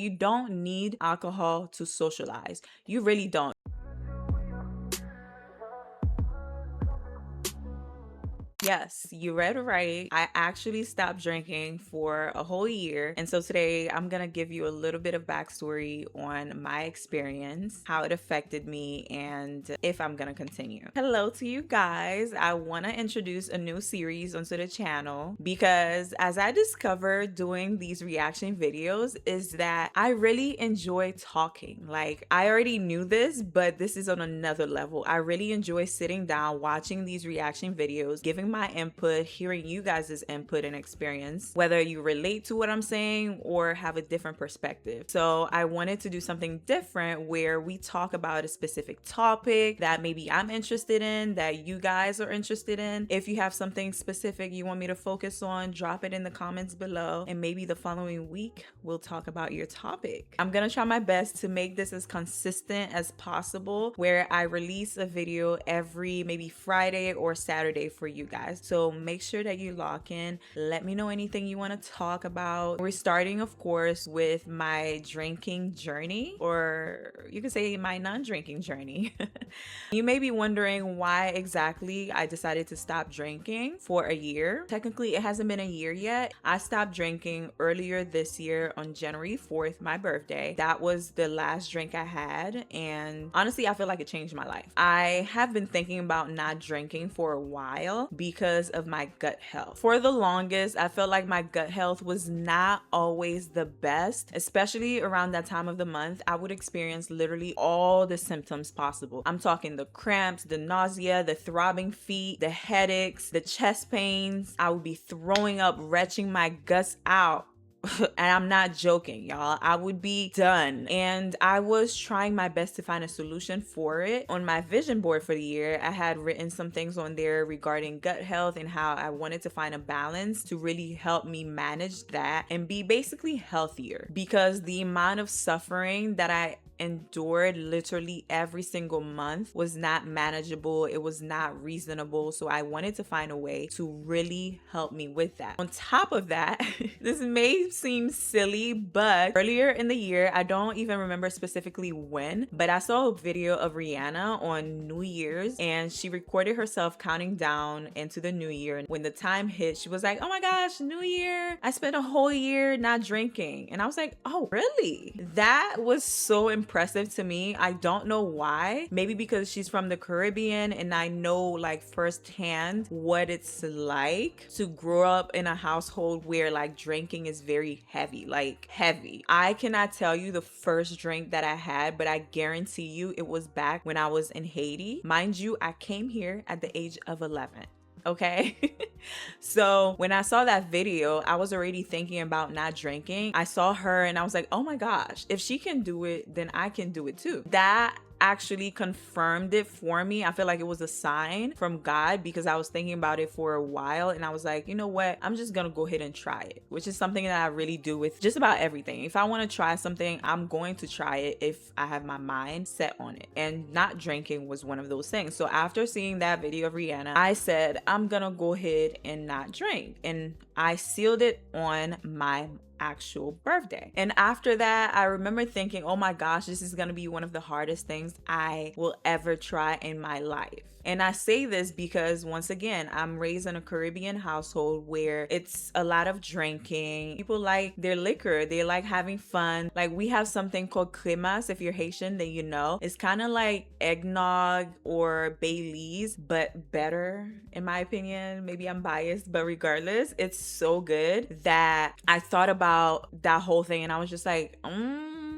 You don't need alcohol to socialize. You really don't. Yes, you read it right. I actually stopped drinking for a whole year. And so today I'm going to give you a little bit of backstory on my experience, how it affected me, and if I'm going to continue. Hello to you guys. I want to introduce a new series onto the channel because as I discovered doing these reaction videos is that I really enjoy talking. Like I already knew this, but this is on another level. I really enjoy sitting down, watching these reaction videos, giving my input, hearing you guys' input and experience, whether you relate to what I'm saying or have a different perspective. So I wanted to do something different where we talk about a specific topic that maybe I'm interested in, that you guys are interested in. If you have something specific you want me to focus on, drop it in the comments below, and maybe the following week we'll talk about your topic. I'm gonna try my best to make this as consistent as possible, where I release a video every maybe Friday or Saturday for you guys. So make sure that you lock in. Let me know anything you want to talk about. We're starting, of course, with my drinking journey, or you could say my non-drinking journey. You may be wondering why exactly I decided to stop drinking for a year. Technically, it hasn't been a year yet. I stopped drinking earlier this year on January 4th, my birthday. That was the last drink I had, and honestly, I feel like it changed my life. I have been thinking about not drinking for a while because of my gut health. For the longest, I felt like my gut health was not always the best, especially around that time of the month. I would experience literally all the symptoms possible. I'm talking the cramps, the nausea, the throbbing feet, the headaches, the chest pains. I would be throwing up, retching my guts out. And I'm not joking, y'all. I would be done. And I was trying my best to find a solution for it. On my vision board for the year, I had written some things on there regarding gut health and how I wanted to find a balance to really help me manage that and be basically healthier, because the amount of suffering that I endured literally every single month was not manageable. It was not reasonable. So I wanted to find a way to really help me with that. On top of that, this may seem silly, but earlier in the year, I don't even remember specifically when, but I saw a video of Rihanna on New Year's, and she recorded herself counting down into the new year. And when the time hit, she was like, oh my gosh, New Year. I spent a whole year not drinking. And I was like, oh, really? That was so impressive to me. I don't know why. Maybe because she's from the Caribbean and I know like firsthand what it's like to grow up in a household where like drinking is very heavy, like heavy. I cannot tell you the first drink that I had, but I guarantee you it was back when I was in Haiti. Mind you, I came here at the age of 11. Okay. So when I saw that video, I was already thinking about not drinking. I saw her and I was like, oh my gosh, if she can do it, then I can do it too. That actually confirmed it for me. I feel like it was a sign from God, because I was thinking about it for a while and I was like, you know what? I'm just gonna go ahead and try it, which is something that I really do with just about everything. If I want to try something, I'm going to try it if I have my mind set on it. And not drinking was one of those things. So after seeing that video of Rihanna, I said, I'm gonna go ahead and not drink. And I sealed it on my actual birthday. And after that, I remember thinking, oh my gosh, this is gonna be one of the hardest things I will ever try in my life. And I say this because, once again, I'm raised in a Caribbean household where it's a lot of drinking. People like their liquor. They like having fun. Like, we have something called cremas. If you're Haitian, then you know. It's kind of like eggnog or Baileys, but better, in my opinion. Maybe I'm biased, but regardless, it's so good that I thought about that whole thing and I was just like,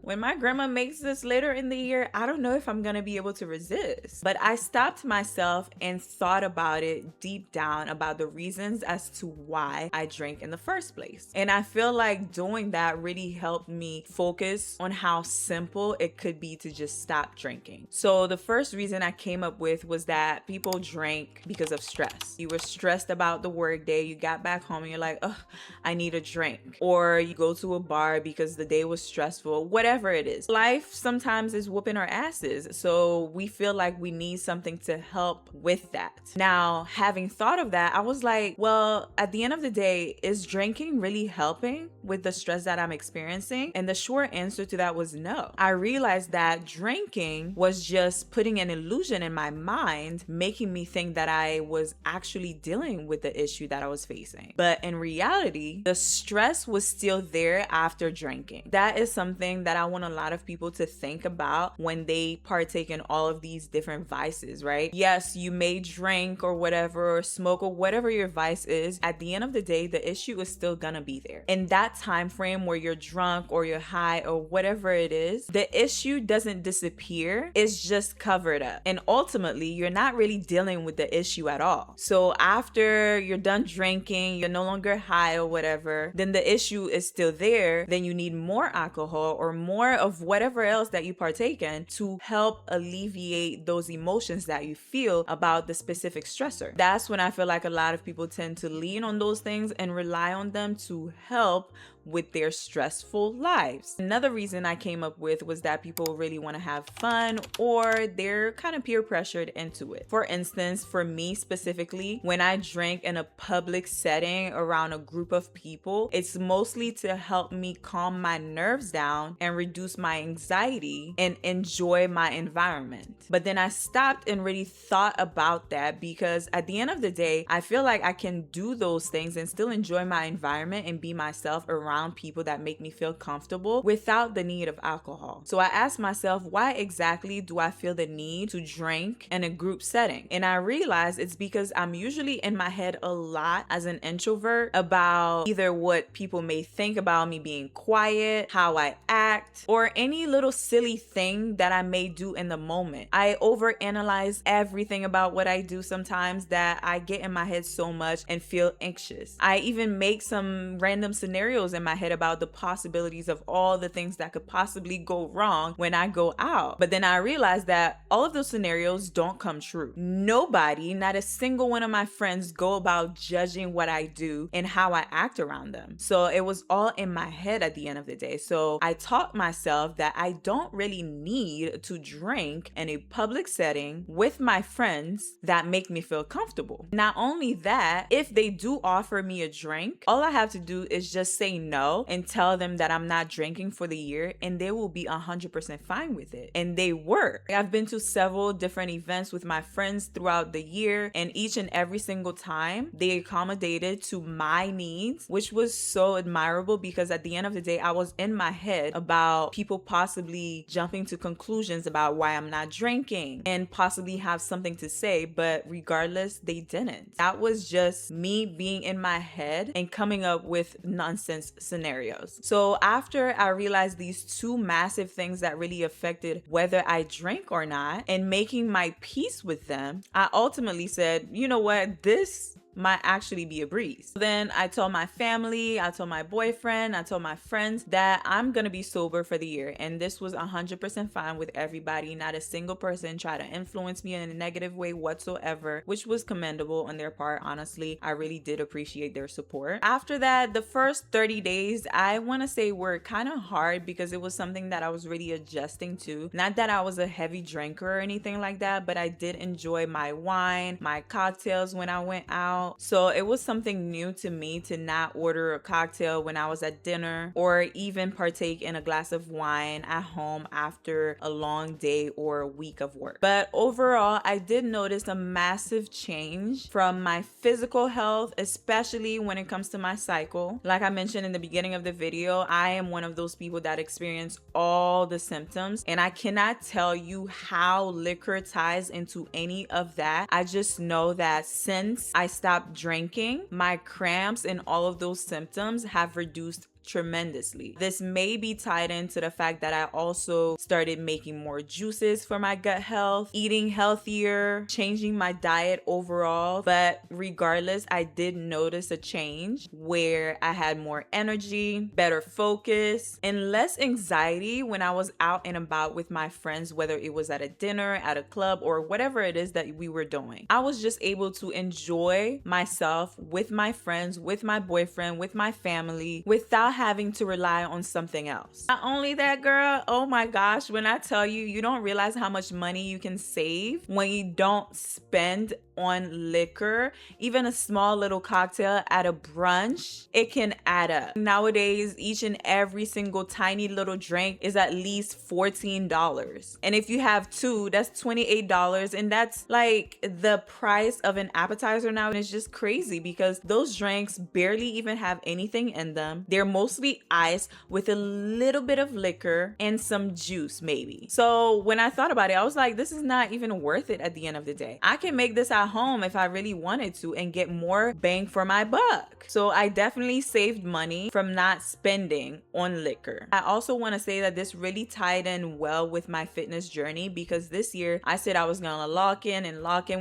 when my grandma makes this later in the year, I don't know if I'm gonna be able to resist. But I stopped myself and thought about it deep down, about the reasons as to why I drink in the first place. And I feel like doing that really helped me focus on how simple it could be to just stop drinking. So the first reason I came up with was that people drank because of stress. You were stressed about the work day, you got back home and you're like, oh, I need a drink. Or you go to a bar because the day was stressful. Whatever whatever it is. Life sometimes is whooping our asses, so we feel like we need something to help with that. Now, having thought of that, I was like, well, at the end of the day, is drinking really helping with the stress that I'm experiencing? And the short answer to that was no. I realized that drinking was just putting an illusion in my mind, making me think that I was actually dealing with the issue that I was facing. But in reality, the stress was still there after drinking. That is something that I want a lot of people to think about when they partake in all of these different vices, right? Yes, you may drink or whatever, or smoke or whatever your vice is. At the end of the day, the issue is still gonna be there. In that time frame where you're drunk or you're high or whatever it is, the issue doesn't disappear. It's just covered up. And ultimately, you're not really dealing with the issue at all. So after you're done drinking, you're no longer high or whatever, then the issue is still there. Then you need more alcohol or more of whatever else that you partake in to help alleviate those emotions that you feel about the specific stressor. That's when I feel like a lot of people tend to lean on those things and rely on them to help with their stressful lives. Another reason I came up with was that people really want to have fun, or they're kind of peer pressured into it. For instance, for me specifically, when I drink in a public setting around a group of people, it's mostly to help me calm my nerves down and reduce my anxiety and enjoy my environment. But then I stopped and really thought about that, because at the end of the day, I feel like I can do those things and still enjoy my environment and be myself around people that make me feel comfortable without the need of alcohol. So I asked myself, why exactly do I feel the need to drink in a group setting? And I realized it's because I'm usually in my head a lot as an introvert about either what people may think about me being quiet, how I act, or any little silly thing that I may do in the moment. I overanalyze everything about what I do sometimes that I get in my head so much and feel anxious. I even make some random scenarios in my head about the possibilities of all the things that could possibly go wrong when I go out. But then I realized that all of those scenarios don't come true. Nobody, not a single one of my friends, go about judging what I do and how I act around them. So it was all in my head at the end of the day. So I taught myself that I don't really need to drink in a public setting with my friends that make me feel comfortable. Not only that, if they do offer me a drink, all I have to do is just say no and tell them that I'm not drinking for the year, and they will be 100% fine with it. And they were. I've been to several different events with my friends throughout the year, and each and every single time they accommodated to my needs, which was so admirable, because at the end of the day, I was in my head about people possibly jumping to conclusions about why I'm not drinking and possibly have something to say, but regardless, they didn't. That was just me being in my head and coming up with nonsense scenarios. So after I realized these two massive things that really affected whether I drank or not and making my peace with them, I ultimately said, you know what, this might actually be a breeze. Then I told my family, I told my boyfriend, I told my friends that I'm gonna be sober for the year, and this was 100% fine with everybody. Not a single person tried to influence me in a negative way whatsoever, which was commendable on their part. Honestly, I really did appreciate their support. After that, the first 30 days, I want to say, were kind of hard because it was something that I was really adjusting to. Not that I was a heavy drinker or anything like that, but I did enjoy my wine, my cocktails when I went out. So it was something new to me to not order a cocktail when I was at dinner, or even partake in a glass of wine at home after a long day or a week of work. But overall, I did notice a massive change from my physical health, especially when it comes to my cycle. Like I mentioned in the beginning of the video, I am one of those people that experience all the symptoms, and I cannot tell you how liquor ties into any of that. I just know that since I stopped drinking, my cramps and all of those symptoms have reduced tremendously. This may be tied into the fact that I also started making more juices for my gut health, eating healthier, changing my diet overall. But regardless, I did notice a change where I had more energy, better focus, and less anxiety when I was out and about with my friends, whether it was at a dinner, at a club, or whatever it is that we were doing. I was just able to enjoy myself with my friends, with my boyfriend, with my family, without having to rely on something else. Not only that, girl, oh my gosh, when I tell you, you don't realize how much money you can save when you don't spend on liquor. Even a small little cocktail at a brunch, it can add up. Nowadays, each and every single tiny little drink is at least $14. And if you have two, that's $28. And that's like the price of an appetizer now. And it's just crazy because those drinks barely even have anything in them. They're mostly ice with a little bit of liquor and some juice maybe. So when I thought about it, I was like, this is not even worth it at the end of the day. I can make this at home if I really wanted to and get more bang for my buck. So I definitely saved money from not spending on liquor. I also want to say that this really tied in well with my fitness journey because this year I said I was gonna lock in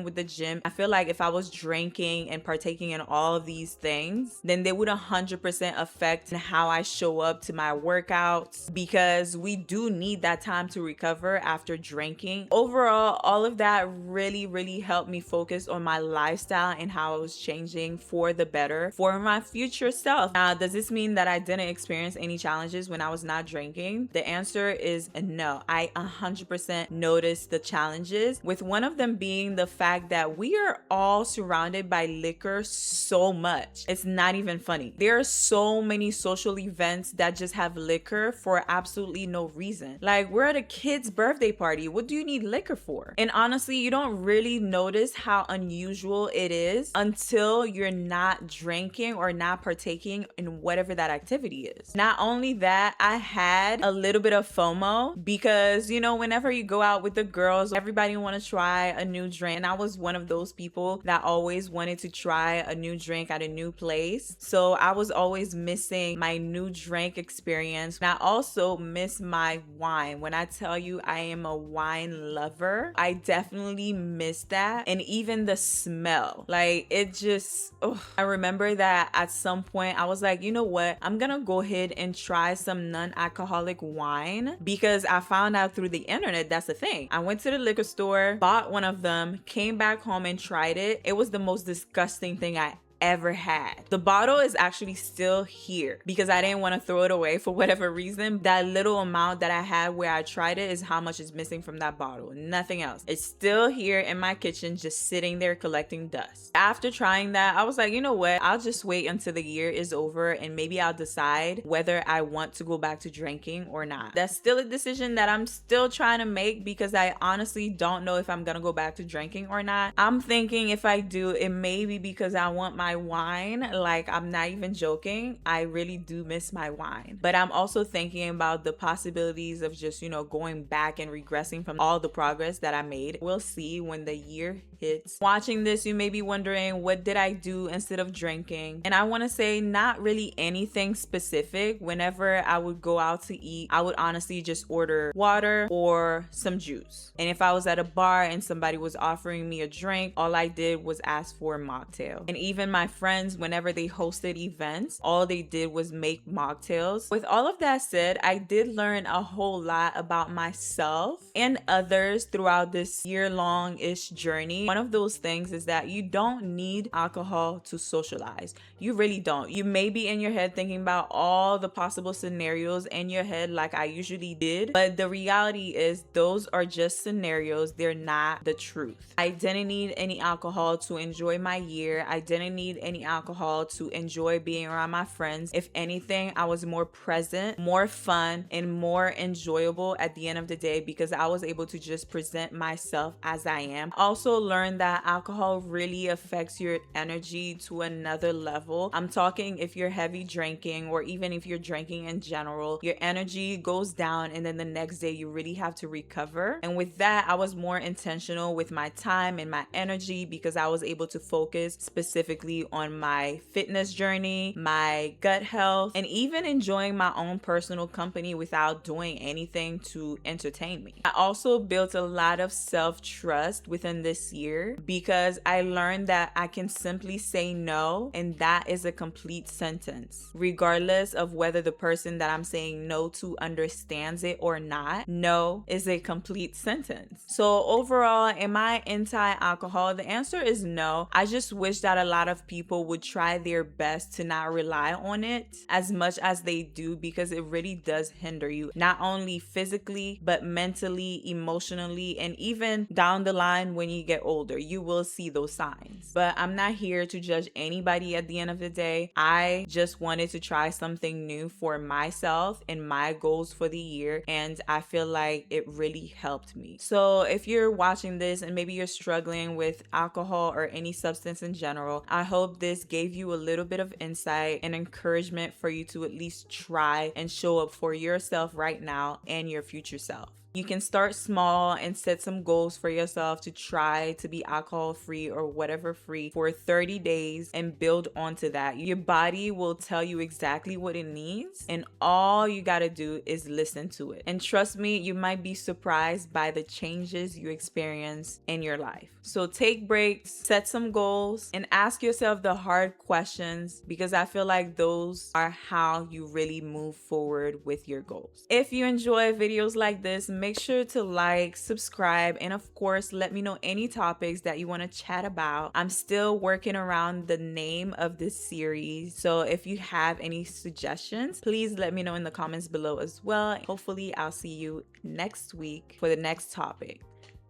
with the gym. I feel like if I was drinking and partaking in all of these things, then they would 100% affect how I show up to my workouts because we do need that time to recover after drinking. Overall, all of that really helped me focus on my lifestyle and how I was changing for the better for my future self. Now, does this mean that I didn't experience any challenges when I was not drinking? The answer is no. I 100% noticed the challenges, with one of them being the fact that we are all surrounded by liquor so much. It's not even funny. There are so many social events that just have liquor for absolutely no reason. Like, we're at a kid's birthday party. What do you need liquor for? And honestly, you don't really notice how unusual it is until you're not drinking or not partaking in whatever that activity is. Not only that, I had a little bit of FOMO because, you know, whenever you go out with the girls, everybody want to try a new drink. And I was one of those people that always wanted to try a new drink at a new place. So I was always missing my new drink experience. And I also miss my wine. When I tell you I am a wine lover, I definitely miss that. And even the smell, like it just, I remember that at some point I was like, you know what? I'm gonna go ahead and try some non-alcoholic wine because I found out through the internet that's the thing. I went to the liquor store, bought one of them, came back home and tried it. It was the most disgusting thing I ever had. The bottle is actually still here because I didn't want to throw it away for whatever reason. That little amount that I had where I tried it is how much is missing from that bottle. Nothing else. It's still here in my kitchen, just sitting there collecting dust. After trying that, I was like, you know what? I'll just wait until the year is over and maybe I'll decide whether I want to go back to drinking or not. That's still a decision that I'm still trying to make because I honestly don't know if I'm gonna go back to drinking or not. I'm thinking if I do, it may be because I want my wine. Like, I'm not even joking. I really do miss my wine. But I'm also thinking about the possibilities of just, you know, going back and regressing from all the progress that I made. We'll see when the year hits. Watching this, you may be wondering, what did I do instead of drinking? And I want to say not really anything specific. Whenever I would go out to eat, I would honestly just order water or some juice. And if I was at a bar and somebody was offering me a drink, all I did was ask for a mocktail. And even my friends, whenever they hosted events, all they did was make mocktails. With all of that said, I did learn a whole lot about myself and others throughout this year-long-ish journey. One of those things is that you don't need alcohol to socialize. You really don't. You may be in your head thinking about all the possible scenarios in your head like I usually did, but the reality is those are just scenarios. They're not the truth. I didn't need any alcohol to enjoy my year. I didn't need any alcohol to enjoy being around my friends. If anything, I was more present, more fun, and more enjoyable at the end of the day because I was able to just present myself as I am. Also learned that alcohol really affects your energy to another level. I'm talking if you're heavy drinking or even if you're drinking in general, your energy goes down and then the next day you really have to recover. And with that, I was more intentional with my time and my energy because I was able to focus specifically on my fitness journey, my gut health, and even enjoying my own personal company without doing anything to entertain me. I also built a lot of self-trust within this year because I learned that I can simply say no, and that is a complete sentence. Regardless of whether the person that I'm saying no to understands it or not, no is a complete sentence. So overall, am I anti-alcohol? The answer is no. I just wish that a lot of of people would try their best to not rely on it as much as they do, because it really does hinder you, not only physically, but mentally, emotionally, and even down the line when you get older, you will see those signs. But I'm not here to judge anybody at the end of the day. I just wanted to try something new for myself and my goals for the year, and I feel like it really helped me. So if you're watching this and maybe you're struggling with alcohol or any substance in general, I hope this gave you a little bit of insight and encouragement for you to at least try and show up for yourself right now and your future self. You can start small and set some goals for yourself to try to be alcohol free or whatever free for 30 days and build onto that. Your body will tell you exactly what it needs, and all you got to do is listen to it. And trust me, you might be surprised by the changes you experience in your life. So take breaks, set some goals, and ask yourself the hard questions, because I feel like those are how you really move forward with your goals. If you enjoy videos like this, make sure to like, subscribe, and of course, let me know any topics that you want to chat about. I'm still working around the name of this series, so if you have any suggestions, please let me know in the comments below as well. Hopefully, I'll see you next week for the next topic.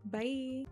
Bye.